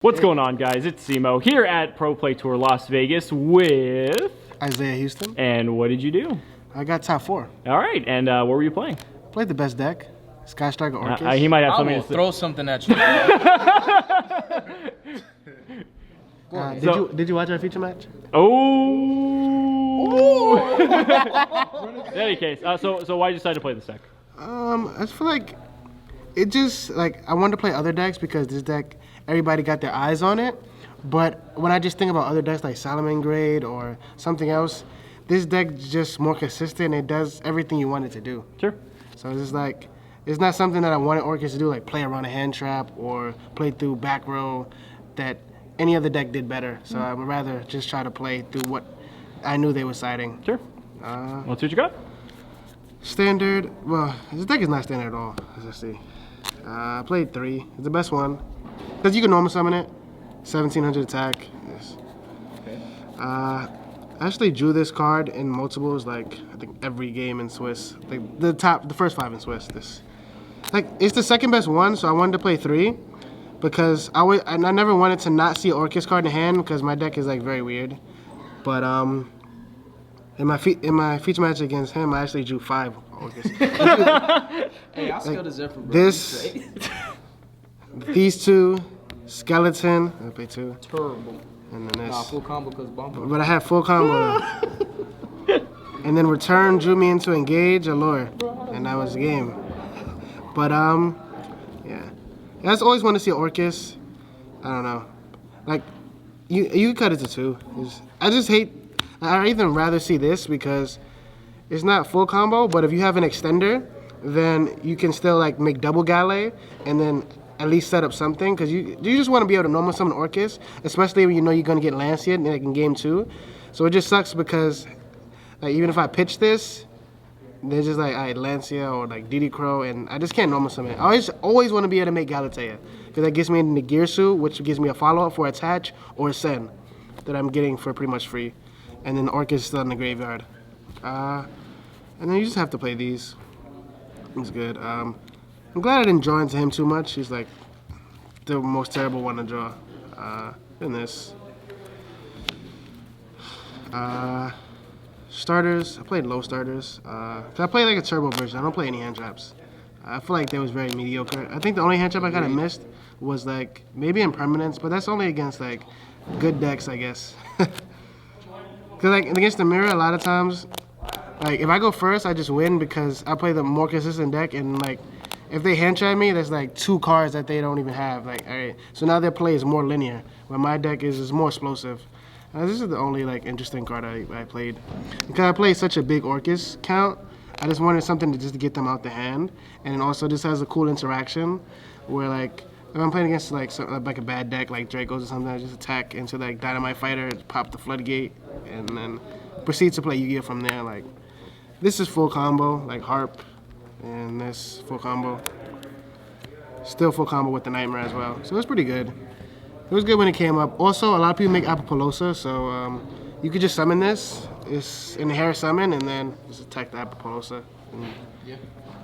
What's going on, guys? It's Cimo here at Pro Play Tour Las Vegas with Isaiah Houston. And what did you do? I got top 4. All right, and what were you playing? Played the best deck, Sky Striker Orcust. He might have I something will to throw something at you. Did you watch our feature match? Oh! In any case, so why did you decide to play this deck? I just feel like it just like I wanted to play other decks because this deck everybody got their eyes on it. But when I just think about other decks like Salamangreat or something else, this deck's just more consistent. It does everything you want it to do. Sure. So it's just like it's not something that I wanted Orcust to do, like play around a hand trap or play through back row that any other deck did better. So I would rather just try to play through what I knew they were siding. Sure. Let's see what you got. Standard. Well, this deck is not standard at all, as I see. I played 3. It's the best one. Because you can normal summon it. 1700 attack. Yes. Okay. I actually drew this card in multiples, like I think every game in Swiss. Like the first 5 in Swiss. It's the second best one, so I wanted to play 3. Because I never wanted to not see an Orcust card in hand because my deck is like very weird. But in my feature match against him, I actually drew 5 Orcust. Hey, I still deserve for this. These 2, skeleton. I play 2. Terrible. And then this. Nah, full combo because bumper. But I had full combo. And then return drew me into engage allure, and that was the game. But yeah. I just always want to see Orcust. I don't know. Like, you cut it to 2. I just hate. I'd even rather see this because it's not full combo. But if you have an extender, then you can still like make double galley and then at least set up something. Because you just want to be able to normal summon Orcust, especially when you know you're gonna get Lancea like in game 2. So it just sucks because like even if I pitch this, they're just like, alright, Lancea or like DD Crow, and I just can't normal summon it. I always want to be able to make Galatea, because that gets me into Girsu, which gives me a follow-up for Attach or Sen that I'm getting for pretty much free. And then Orcust is still in the graveyard. And then you just have to play these. It's good. I'm glad I didn't draw into him too much. He's like the most terrible one to draw. And this. Starters, I played low starters. I played like a turbo version. I don't play any hand traps. I feel like that was very mediocre. I think the only hand trap I kind of missed was like maybe Impermanence, but that's only against like good decks, I guess. Because like against the mirror, a lot of times, like if I go first, I just win because I play the more consistent deck, and like if they hand trap me, there's like 2 cards that they don't even have. Like, all right, so now their play is more linear, where my deck is more explosive. This is the only like interesting card I played. Because I played such a big Orcust count, I just wanted something to get them out the hand. And then also this has a cool interaction where like if I'm playing against like a bad deck like Dracos or something, I just attack into like Dynamite Fighter, pop the Floodgate, and then proceed to play Yu-Gi-Oh from there. Like this is full combo, like Harp, and this full combo. Still full combo with the Nightmare as well. So it's pretty good. It was good when it came up. Also, a lot of people make Apopolosa, so you could just summon this. It's inherit summon, and then just attack the Apopolosa. Yeah.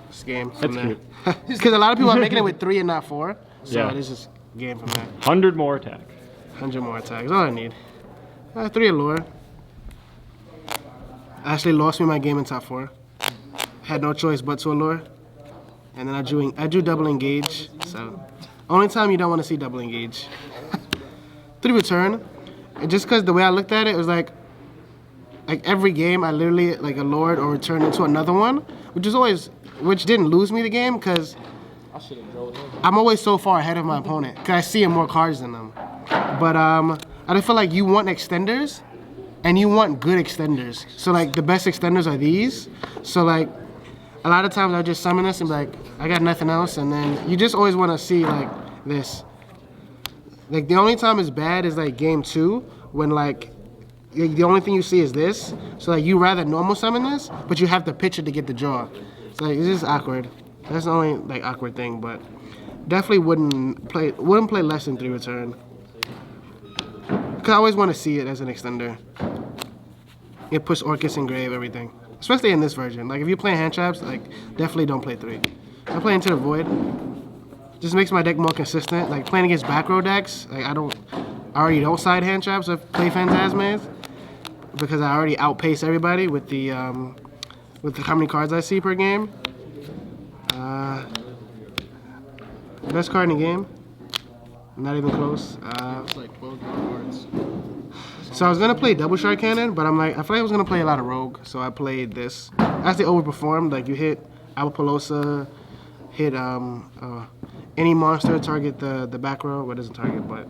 It's game That's from there. cute. Because a lot of people are making it with 3 and not 4, so Yeah. it's just game from there. 100 more attack. 100 more attacks, all I need. 3 allure. Actually lost me my game in top 4. Had no choice but to allure. And then I drew double engage, so only time you don't want to see double engage. 3 return, and just because the way I looked at it, it was like every game I literally like allured or returned into another one, which didn't lose me the game because I'm always so far ahead of my opponent because I see more cards than them. But I just feel like you want extenders, and you want good extenders. So like the best extenders are these. So like a lot of times I just summon this and be like, I got nothing else, and then you just always want to see like this. Like the only time it's bad is like game 2 when like the only thing you see is this. So like you rather normal summon this, but you have to pitch it to get the draw. So like, it's just awkward. That's the only like awkward thing, but definitely wouldn't play less than 3 return. Cause I always want to see it as an extender. It puts Orcust in grave, everything. Especially in this version. Like if you play hand traps, like definitely don't play 3. I play Into the Void. Just makes my deck more consistent. Like playing against back row decks, like I already don't side hand traps. I play Phantasmes because I already outpace everybody with the how many cards I see per game. Best card in the game. Not even close. It's like 12 cards. So I was gonna play Double Shark Cannon, but I'm like, I feel like I was gonna play a lot of Rogue, so I played this. Actually overperformed. Like you hit Apopalosa, hit any monster, target the back row. Well, it doesn't target, but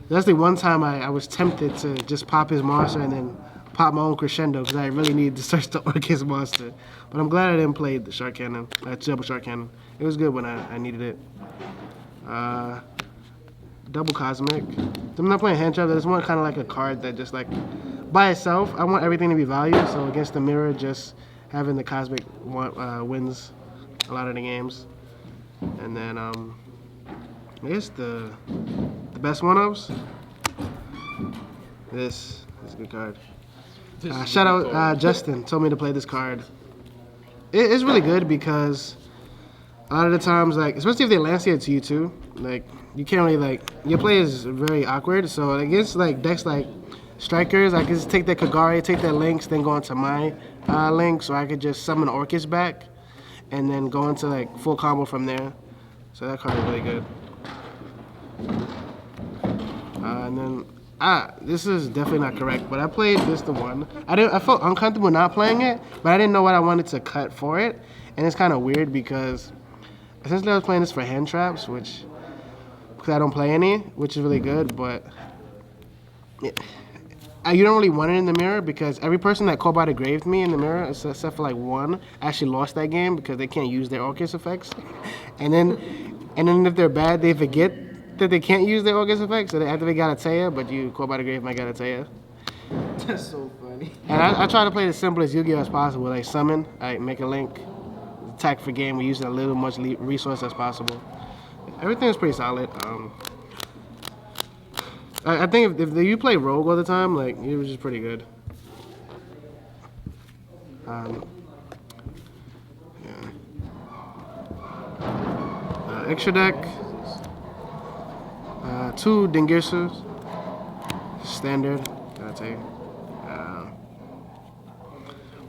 that's the one time I was tempted to just pop his monster and then pop my own Crescendo because I really needed to search the Orcust monster. But I'm glad I didn't play the Shark Cannon, Double Shark Cannon. It was good when I needed it. Double Cosmic. I'm not playing hand trap. I just want kind of like a card that just like by itself. I want everything to be valued. So against the mirror, just having the Cosmic wins a lot of the games. And then I guess the best one-ups. This is a good card. Shout out Justin told me to play this card. It's really good because a lot of the times, like especially if they lance it to you too, like you can't really like your play is very awkward. So against like decks like Strikers, I can just take that Kagari, take that Lynx, then go into my Lynx, or I could just summon Orcust back, and then go into like full combo from there. So that card is really good. And then this is definitely not correct, but I played this the one. I felt uncomfortable not playing it, but I didn't know what I wanted to cut for it, and it's kind of weird because essentially I was playing this for hand traps, because I don't play any, which is really good, but you don't really want it in the mirror because every person that called by the grave me in the mirror, except for like one, actually lost that game because they can't use their Orcust effects. And then if they're bad, they forget that they can't use their Orcust effects, so after they Galatea, but you call by the grave my Galatea. That's so funny. And I try to play the simplest Yu-Gi-Oh as possible, like summon, make a link, attack for game, we use a little much resource as possible. Everything is pretty solid. I think if you play Rogue all the time, like it was just pretty good. Extra deck. 2 Dingirsus. Standard. Gotta tell you.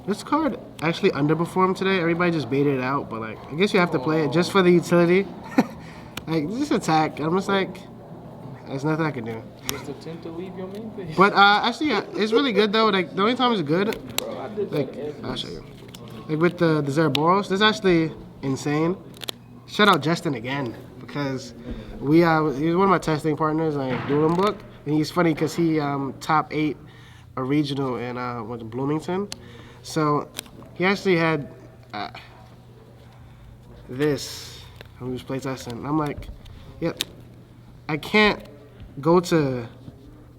This card actually underperformed today. Everybody just baited it out, but like I guess you have to play it just for the utility. Like this attack, I'm just like, there's nothing I can do. Just attempt to leave your main phase. But actually, it's really good though. Like the only time it's good, Bro, I did like that I'll show you. Like with the Zeraboros, this is actually insane. Shout out Justin again because he was one of my testing partners like Dueling Book, and he's funny because he top 8 a regional in Bloomington. So he actually had this when he was playtesting. And I'm like, yep, I can't go to.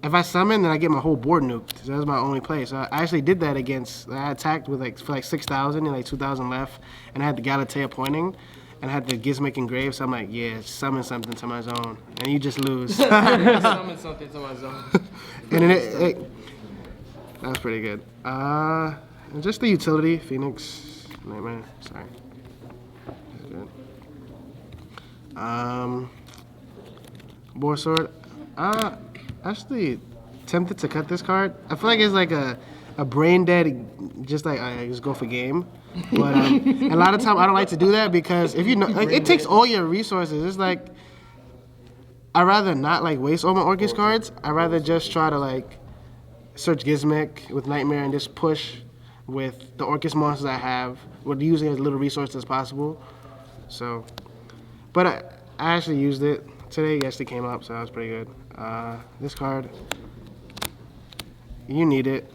If I summon, then I get my whole board nuked. So that's my only play. So I actually did that against. I attacked with for 6,000 and 2,000 left, and I had the Galatea pointing, and I had the Gizmic engraved. So I'm like, yeah, summon something to my zone, and you just lose. Summon something to my zone. And then that was pretty good. And just the utility, Phoenix, Nightmare. Sorry. That's good. Boar Sword. Actually tempted to cut this card. I feel like it's like a brain dead, just like I just go for game. But a lot of time I don't like to do that because if you know, like, it takes all your resources. It's like I'd rather not like waste all my Orcust cards. I'd rather just try to like search Gizmic with Nightmare and just push with the Orcust monsters I have, with using as little resources as possible. So, but I actually used it today. It actually came up, so that was pretty good. This card, you need it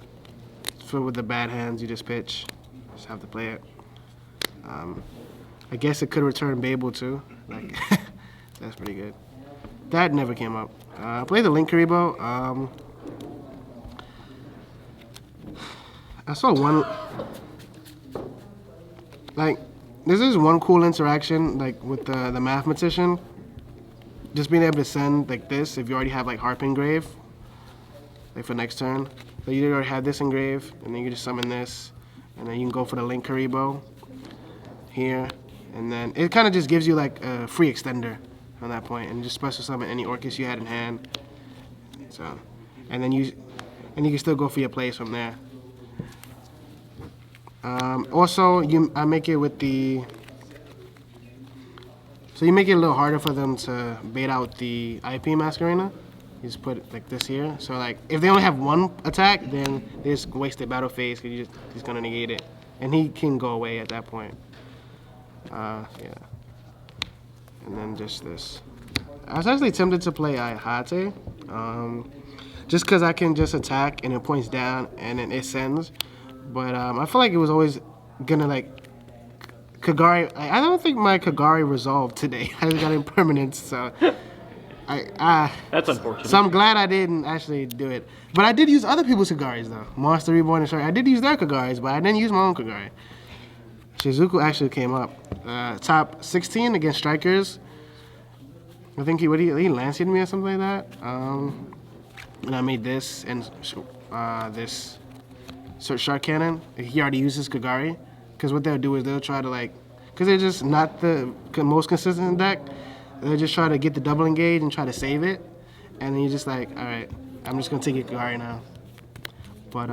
for with the bad hands. You just pitch, just have to play it. I guess it could return Babel too. Like that's pretty good. That never came up. I played the Link Karibo. I saw one. Like, this is one cool interaction, like with the Mathematician. Just being able to send like this if you already have like Harp engraved, like for next turn. So you already have this engraved, and then you just summon this, and then you can go for the Link Karibo here, And then it kind of just gives you like a free extender from that point, and just special summon any Orcust you had in hand. So, and then you can still go for your plays from there. Also, I make it with the. So you make it a little harder for them to bait out the IP Masquerena. You just put it like this here. So like if they only have one attack, then they just waste their battle phase because he's gonna negate it, and he can go away at that point. Yeah. And then just this. I was actually tempted to play Ihate, just because I can just attack and it points down and then it sends. But I feel like it was always gonna like Kagari. I don't think my Kagari resolved today. I just got impermanence, so That's unfortunate. So I'm glad I didn't actually do it. But I did use other people's Kagaris though. Monster Reborn and Shark. I did use their Kagaris, but I didn't use my own Kagari. Shizuku actually came up top 16 against Strikers. I think he Lanced me or something like that. And I made this and this Shark Cannon. He already uses Kagari. Because what they'll do is they'll try to like, because they're just not the most consistent deck, they'll just try to get the double engage and try to save it. And then you're just like, all right, I'm just going to take it Kagari now. But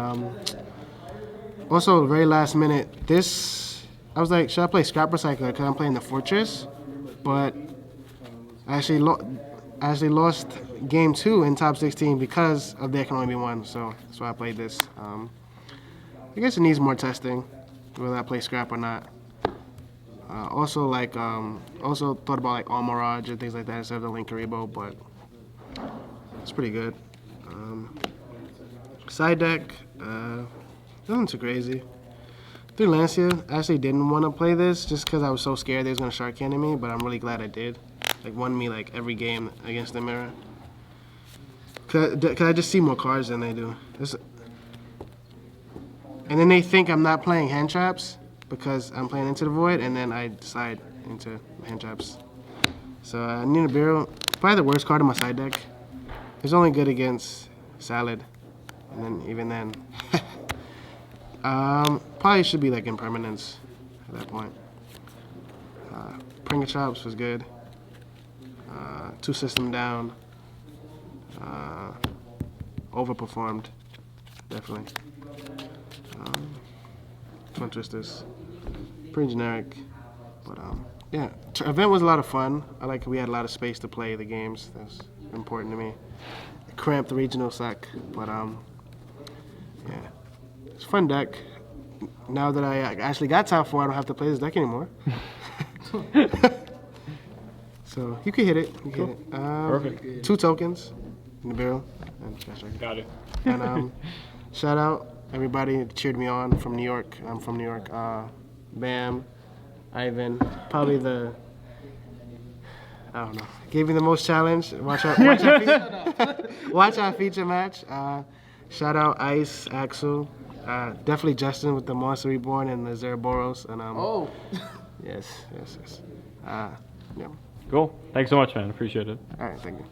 also, very last minute, I was like, should I play Scrap Recycler because I'm playing the Fortress? But I actually lost game 2 in top 16 because of there can only be one. So that's why I played this. I guess it needs more testing, whether I play Scrap or not. Also thought about like All Mirage and things like that instead of the Link Karibo, but it's pretty good. Side deck, nothing too crazy. Through Lancia, I actually didn't want to play this just because I was so scared they was gonna Shark Cannon me, but I'm really glad I did. Like won me like every game against the mirror. Cause I just see more cards than they do. And then they think I'm not playing hand traps because I'm playing Into the Void, and then I decide into hand traps. So Nibiru, probably the worst card in my side deck. It's only good against Salad, and then even then, probably should be like Impermanence at that point. Pringachops was good. 2 system down. Overperformed, definitely. Fun Twisters, pretty generic, but yeah. Event was a lot of fun. We had a lot of space to play the games. That's important to me. Cramped regional suck, but yeah, it's a fun deck. Now that I actually got top 4, I don't have to play this deck anymore. So you can hit it. You can hit it. Perfect. 2 tokens, Nibiru and Sky Striker. Got it. And shout out everybody that cheered me on from New York. I'm from New York. Bam, Ivan, probably I don't know. Gave me the most challenge. Watch our feature match. Shout out Ice, Axel, definitely Justin with the Monster Reborn and the Zeraboros. And yes. Yeah. Cool. Thanks so much, man. Appreciate it. All right, thank you.